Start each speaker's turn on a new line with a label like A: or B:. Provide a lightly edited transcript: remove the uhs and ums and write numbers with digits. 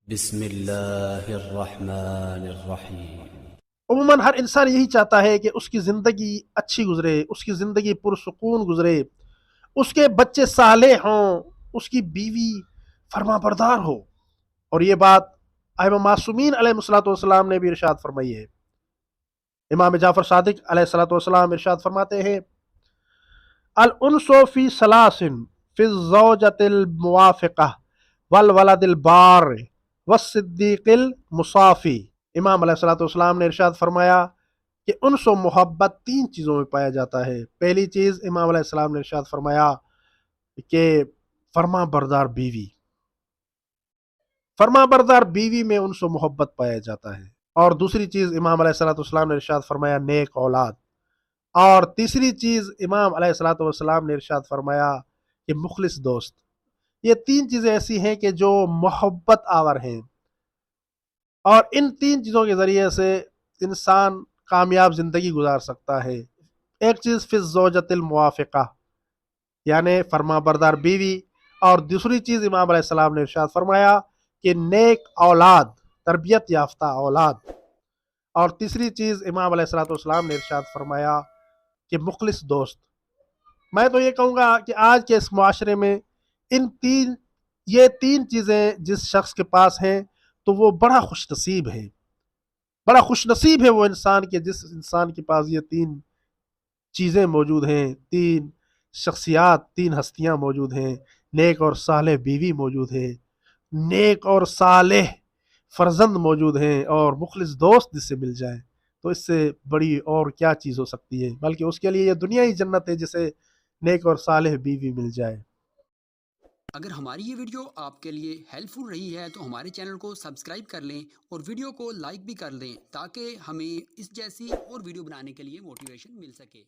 A: بسم اللہ الرحمن الرحیم۔
B: عموماً ہر انسان یہی چاہتا ہے کہ اس کی زندگی اچھی گزرے، اس کی زندگی پرسکون گزرے، اس کے بچے صالح ہوں، اس کی بیوی فرما بردار ہو۔ اور یہ بات ائمہ معصومین علیہ الصلوۃ والسلام نے بھی ارشاد فرمائی ہے۔ امام جعفر صادق علیہ الصلوۃ والسلام ارشاد فرماتے ہیں: الانس فی ثلاث، فی الزوجۃ الموافقہ والولد البار والصدیق المصافی۔ امام علیہ الصلوۃ والسلام نے ارشاد فرمایا کہ انس و محبت تین چیزوں میں پایا جاتا ہے۔ پہلی چیز امام علیہ السلام نے ارشاد فرمایا کہ فرما بردار بیوی، فرما بردار بیوی میں انس و محبت پایا جاتا ہے۔ اور دوسری چیز امام علیہ الصلوۃ والسلام نے ارشاد فرمایا نیک اولاد۔ اور تیسری چیز امام علیہ الصلوۃ والسلام نے ارشاد فرمایا کہ مخلص دوست۔ یہ تین چیزیں ایسی ہیں کہ جو محبت آور ہیں، اور ان تین چیزوں کے ذریعے سے انسان کامیاب زندگی گزار سکتا ہے۔ ایک چیز فی الزوجۃ الموافقہ، یعنی فرما بردار بیوی، اور دوسری چیز امام علیہ السلام نے ارشاد فرمایا کہ نیک اولاد، تربیت یافتہ اولاد، اور تیسری چیز امام علیہ الصلوۃ والسلام نے ارشاد فرمایا کہ مخلص دوست۔ میں تو یہ کہوں گا کہ آج کے اس معاشرے میں یہ تین چیزیں جس شخص کے پاس ہیں تو وہ بڑا خوش نصیب ہے، بڑا خوش نصیب ہے وہ انسان کہ جس انسان کے پاس یہ تین چیزیں موجود ہیں، تین شخصیات، تین ہستیاں موجود ہیں۔ نیک اور صالح بیوی موجود ہے، نیک اور صالح فرزند موجود ہیں، اور مخلص دوست جس سے مل جائے، تو اس سے بڑی اور کیا چیز ہو سکتی ہے؟ بلکہ اس کے لیے یہ دنیا ہی جنت ہے جسے نیک اور صالح بیوی مل جائے۔
C: اگر ہماری یہ ویڈیو آپ کے لیے ہیلپ فل رہی ہے تو ہمارے چینل کو سبسکرائب کر لیں اور ویڈیو کو لائک بھی کر دیں تاکہ ہمیں اس جیسی اور ویڈیو بنانے کے لیے موٹیویشن مل سکے۔